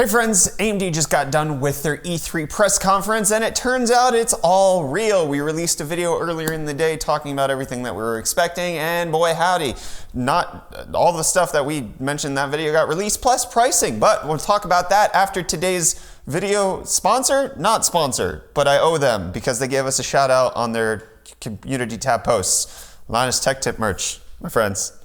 Hey friends, AMD just got done with their E3 press conference and it turns out it's all real. We released a video earlier in the day talking about everything that we were expecting and boy howdy, not all the stuff that we mentioned in that video got released plus pricing, but we'll talk about that after today's video. Sponsor? Not sponsor, but I owe them because they gave us a shout out on their community tab posts. Linus Tech Tip merch, my friends.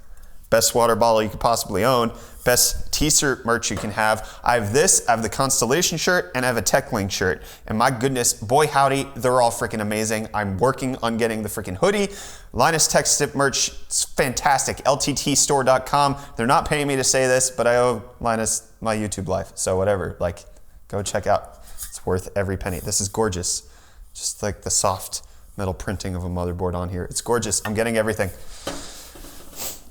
Best water bottle you could possibly own. Best t-shirt merch you can have. I have this, I have the Constellation shirt, and I have a TechLink shirt. And my goodness, boy howdy, they're all freaking amazing. I'm working on getting the freaking hoodie. Linus Tech Tip merch, it's fantastic. LTTstore.com. They're not paying me to say this, but I owe Linus my YouTube life. So whatever, like, go check out. It's worth every penny. This is gorgeous. Just like the soft metal printing of a motherboard on here. It's gorgeous. I'm getting everything.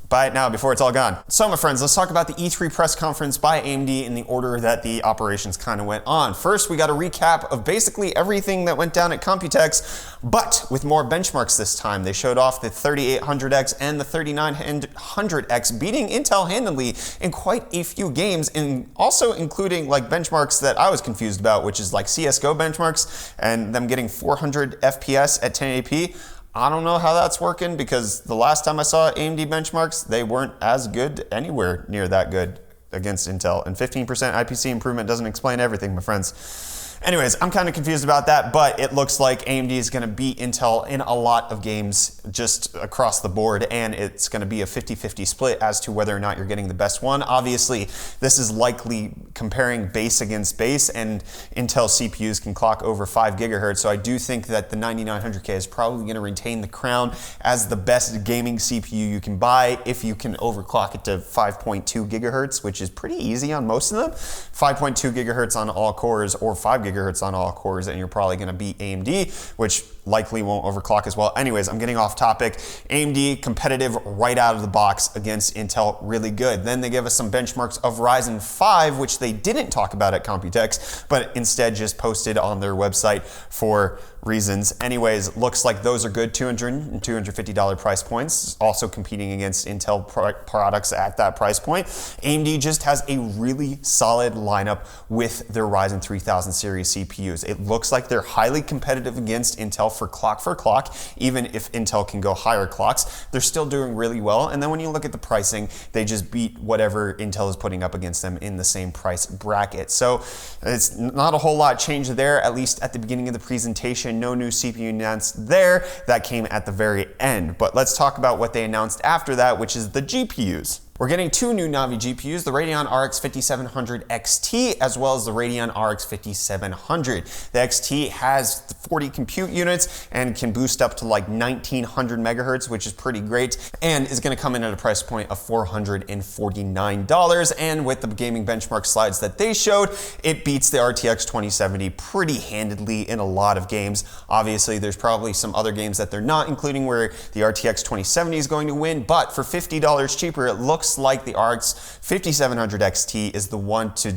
Buy it now before it's all gone. So my friends, let's talk about the E3 press conference by AMD in the order that the operations kind of went on. First, we got a recap of basically everything that went down at Computex, but with more benchmarks this time. They showed off the 3800X and the 3900X beating Intel handily in quite a few games, and also including like benchmarks that I was confused about, which is like CSGO benchmarks and them getting 400 FPS at 1080p. I don't know how that's working because the last time I saw AMD benchmarks, they weren't as good, anywhere near that good against Intel. And 15% IPC improvement doesn't explain everything, my friends. Anyways, I'm kind of confused about that, but it looks like AMD is going to beat Intel in a lot of games just across the board, and it's going to be a 50-50 split as to whether or not you're getting the best one. Obviously, this is likely comparing base against base, and Intel CPUs can clock over 5 gigahertz, so I do think that the 9900K is probably going to retain the crown as the best gaming CPU you can buy if you can overclock it to 5.2 gigahertz, which is pretty easy on most of them. 5.2 gigahertz on all cores or 5 gigahertz on all cores, and you're probably going to beat AMD, which likely won't overclock as well. Anyways, I'm getting off topic. AMD competitive right out of the box against Intel, really good. Then they give us some benchmarks of Ryzen 5, which they didn't talk about at Computex, but instead just posted on their website for reasons. Anyways, looks like those are good, $200 and $250 price points, also competing against Intel products at that price point. AMD just has a really solid lineup with their Ryzen 3000 series CPUs. It looks like they're highly competitive against Intel for clock, even if Intel can go higher clocks. They're still doing really well, and then when you look at the pricing, they just beat whatever Intel is putting up against them in the same price bracket. So it's not a whole lot changed there, at least at the beginning of the presentation. No new CPU announced there. That came at the very end. But let's talk about what they announced after that, which is the GPUs. We're getting two new Navi GPUs, the Radeon RX 5700 XT as well as the Radeon RX 5700. The XT has 40 compute units and can boost up to like 1900 megahertz, which is pretty great, and is going to come in at a price point of $449. And with the gaming benchmark slides that they showed, it beats the RTX 2070 pretty handedly in a lot of games. Obviously, there's probably some other games that they're not including where the RTX 2070 is going to win, but for $50 cheaper, it looks like the RX 5700 XT is the one to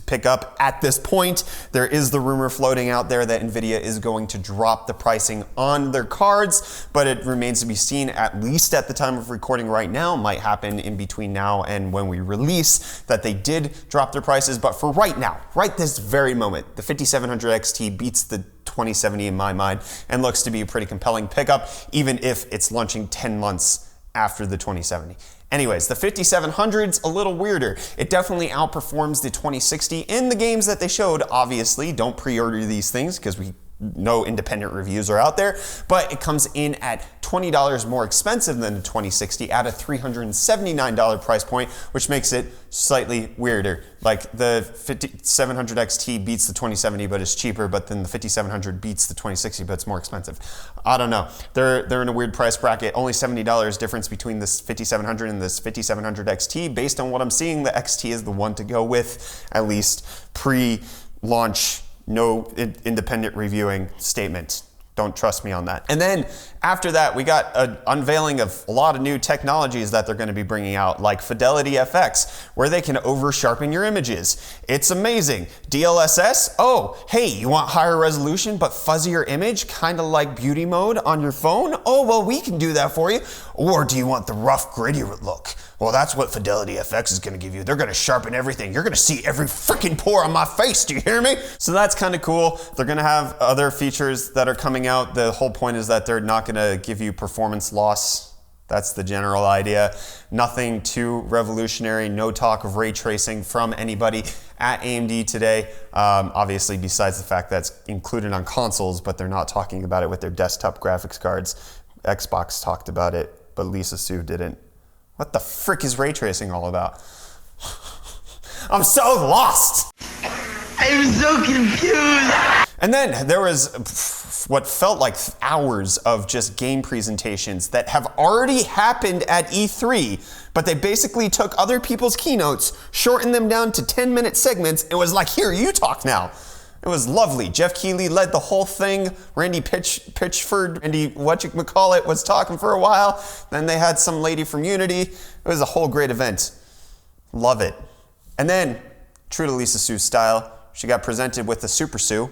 pick up at this point. There is the rumor floating out there that Nvidia is going to drop the pricing on their cards, but it remains to be seen, at least at the time of recording right now. Might happen in between now and when we release that they did drop their prices, but for right now, right this very moment, the 5700 XT beats the 2070 in my mind and looks to be a pretty compelling pickup, even if it's launching 10 months after the 2070. Anyways, the 5700's a little weirder. It definitely outperforms the 2060 in the games that they showed. Obviously, don't pre-order these things because no independent reviews are out there, but it comes in at $20 more expensive than the 2060 at a $379 price point, which makes it slightly weirder. Like the 5700 XT beats the 2070, but it's cheaper, but then the 5700 beats the 2060, but it's more expensive. I don't know. They're in a weird price bracket. Only $70 difference between this 5700 and this 5700 XT. Based on what I'm seeing, the XT is the one to go with, at least pre-launch. No independent reviewing statement. Don't trust me on that. And then after that, we got an unveiling of a lot of new technologies that they're going to be bringing out, like Fidelity FX, where they can over-sharpen your images. It's amazing. DLSS, oh, hey, you want higher resolution but fuzzier image, kind of like beauty mode on your phone? Oh, well, we can do that for you. Or do you want the rough, gritty look? well, that's what Fidelity FX is gonna give you. They're gonna sharpen everything. You're gonna see every freaking pore on my face, do you hear me? So that's kind of cool. They're gonna have other features that are coming out. The whole point is that they're not gonna give you performance loss. That's the general idea. Nothing too revolutionary, no talk of ray tracing from anybody at AMD today. Obviously, besides the fact that's included on consoles, but they're not talking about it with their desktop graphics cards. Xbox talked about it, but Lisa Su didn't. What the frick is ray tracing all about? I'm so lost! I'm so confused! And then there was what felt like hours of just game presentations that have already happened at E3, but they basically took other people's keynotes, shortened them down to 10-minute segments, and was like, here, you talk now. It was lovely. Jeff Keighley led the whole thing. Randy Pitchford, whatchamacallit, was talking for a while. Then they had some lady from Unity. It was a whole great event. Love it. And then, true to Lisa Su's style, she got presented with the Super Sue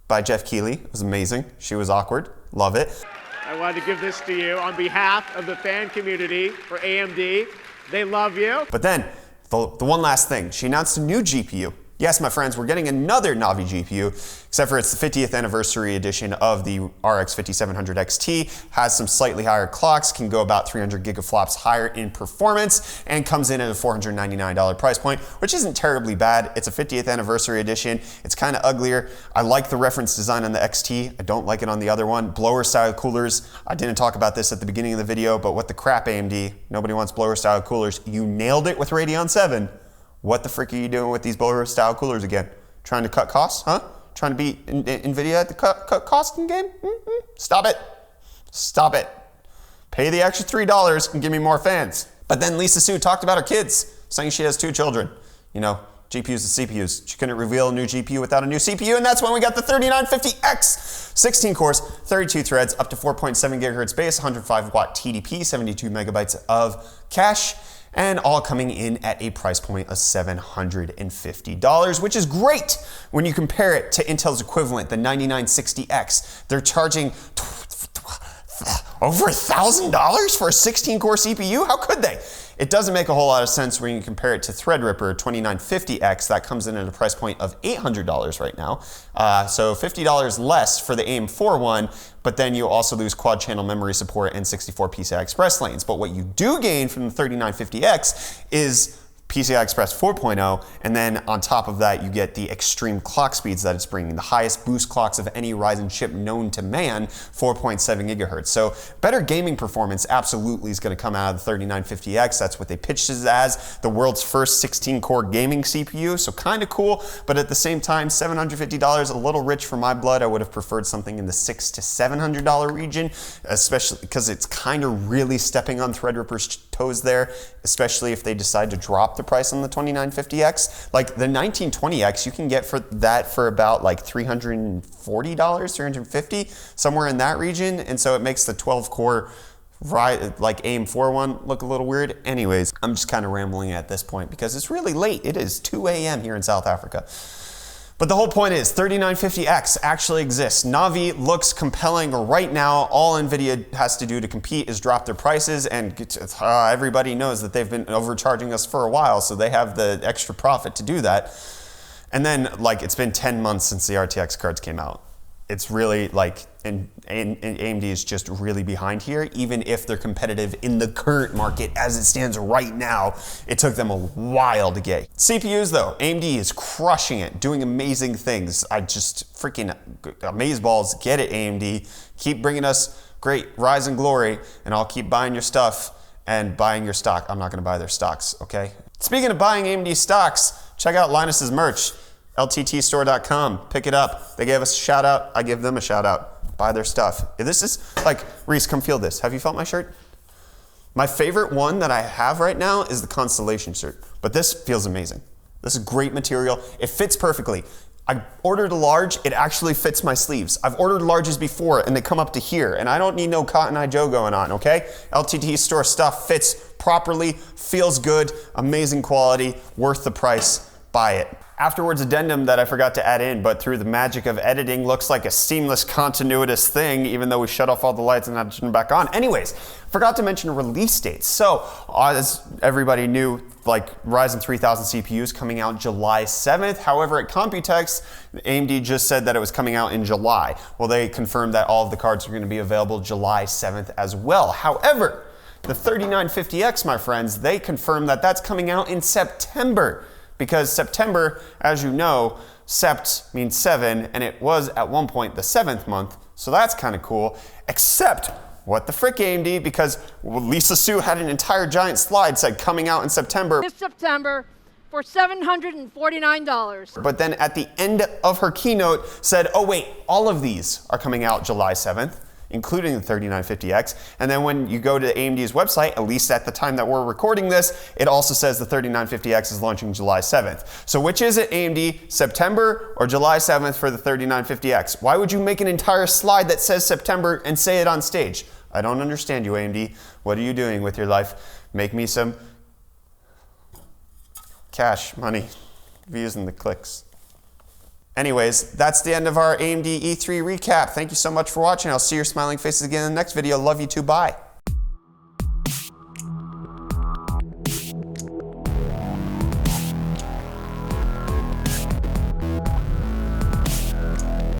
by Jeff Keighley. It was amazing. She was awkward. Love it. I wanted to give this to you on behalf of the fan community for AMD. They love you. But then, the one last thing. She announced a new GPU. Yes, my friends, we're getting another Navi GPU, except for it's the 50th anniversary edition of the RX 5700 XT, has some slightly higher clocks, can go about 300 gigaflops higher in performance, and comes in at a $499 price point, which isn't terribly bad. It's a 50th anniversary edition. It's kind of uglier. I like the reference design on the XT. I don't like it on the other one. Blower style coolers. I didn't talk about this at the beginning of the video, but what the crap, AMD. Nobody wants blower style coolers. You nailed it with Radeon 7. What the frick are you doing with these blower style coolers again? Trying to cut costs, huh? Trying to beat NVIDIA at the cut cost in game? Stop it. Stop it. Pay the extra $3 and give me more fans. But then Lisa Su talked about her kids, saying she has 2 children. You know, GPUs and CPUs. She couldn't reveal a new GPU without a new CPU, and that's when we got the 3950X. 16 cores, 32 threads, up to 4.7 gigahertz base, 105 watt TDP, 72 megabytes of cache, and all coming in at a price point of $750, which is great when you compare it to Intel's equivalent, the 9960X. They're charging over $1,000 for a 16-core CPU? How could they? It doesn't make a whole lot of sense when you compare it to Threadripper 2950X. That comes in at a price point of $800 right now. So $50 less for the AM4 one, but then you also lose quad channel memory support and 64 PCI Express lanes. But what you do gain from the 3950X is PCI Express 4.0, and then on top of that, you get the extreme clock speeds that it's bringing, the highest boost clocks of any Ryzen chip known to man, 4.7 gigahertz. So better gaming performance absolutely is going to come out of the 3950X. That's what they pitched it as, the world's first 16-core gaming CPU, so kind of cool, but at the same time, $750, a little rich for my blood. I would have preferred something in the $600 to $700 region, especially because it's kind of really stepping on Threadripper's toes there, especially if they decide to drop the price on the 2950X. Like the 1920X, you can get for that for about like $340, $350, somewhere in that region. And so it makes the 12-core like AM4 one look a little weird. Anyways, I'm just kind of rambling at this point because it's really late. It is 2 a.m. here in South Africa. But the whole point is 3950X actually exists. Navi looks compelling right now. All NVIDIA has to do to compete is drop their prices, and everybody knows that they've been overcharging us for a while, so they have the extra profit to do that. And then, like, it's been 10 months since the RTX cards came out. It's really like, and AMD is just really behind here, even if they're competitive in the current market as it stands right now. It took them a while to get. CPUs though, AMD is crushing it, doing amazing things. I just freaking amazeballs, get it AMD. Keep bringing us great Ryzen glory, and I'll keep buying your stuff and buying your stock. I'm not gonna buy their stocks, okay? Speaking of buying AMD stocks, check out Linus's merch. LTTstore.com. Pick it up. They gave us a shout out. I give them a shout out. Buy their stuff. This is like, Reese, come feel this. Have you felt my shirt? My favorite one that I have right now is the Constellation shirt, but this feels amazing. This is great material. It fits perfectly. I ordered a large. It actually fits my sleeves. I've ordered larges before and they come up to here, and I don't need no Cotton Eye Joe going on, okay? LTT Store stuff fits properly, feels good, amazing quality, worth the price. Buy it. Afterwards addendum that I forgot to add in, but through the magic of editing, looks like a seamless continuous thing, even though we shut off all the lights and had to turn them back on. Anyways, forgot to mention release dates. So, as everybody knew, like Ryzen 3000 CPUs coming out July 7th. However, at Computex, AMD just said that it was coming out in July. Well, they confirmed that all of the cards are going to be available July 7th as well. However, the 3950X, my friends, they confirmed that that's coming out in September. Because September, as you know, sept means 7, and it was at one point the 7th month, so that's kind of cool. Except, what the frick, AMD, because Lisa Su had an entire giant slide said coming out in September. This September for $749. But then at the end of her keynote said, oh wait, all of these are coming out July 7th. Including the 3950X. And then when you go to AMD's website, at least at the time that we're recording this, it also says the 3950X is launching July 7th. So which is it, AMD, September or July 7th for the 3950X? Why would you make an entire slide that says September and say it on stage? I don't understand you, AMD. What are you doing with your life? Make me some cash, money, views and the clicks. Anyways, that's the end of our AMD E3 recap. Thank you so much for watching. I'll see your smiling faces again in the next video. Love you too. Bye.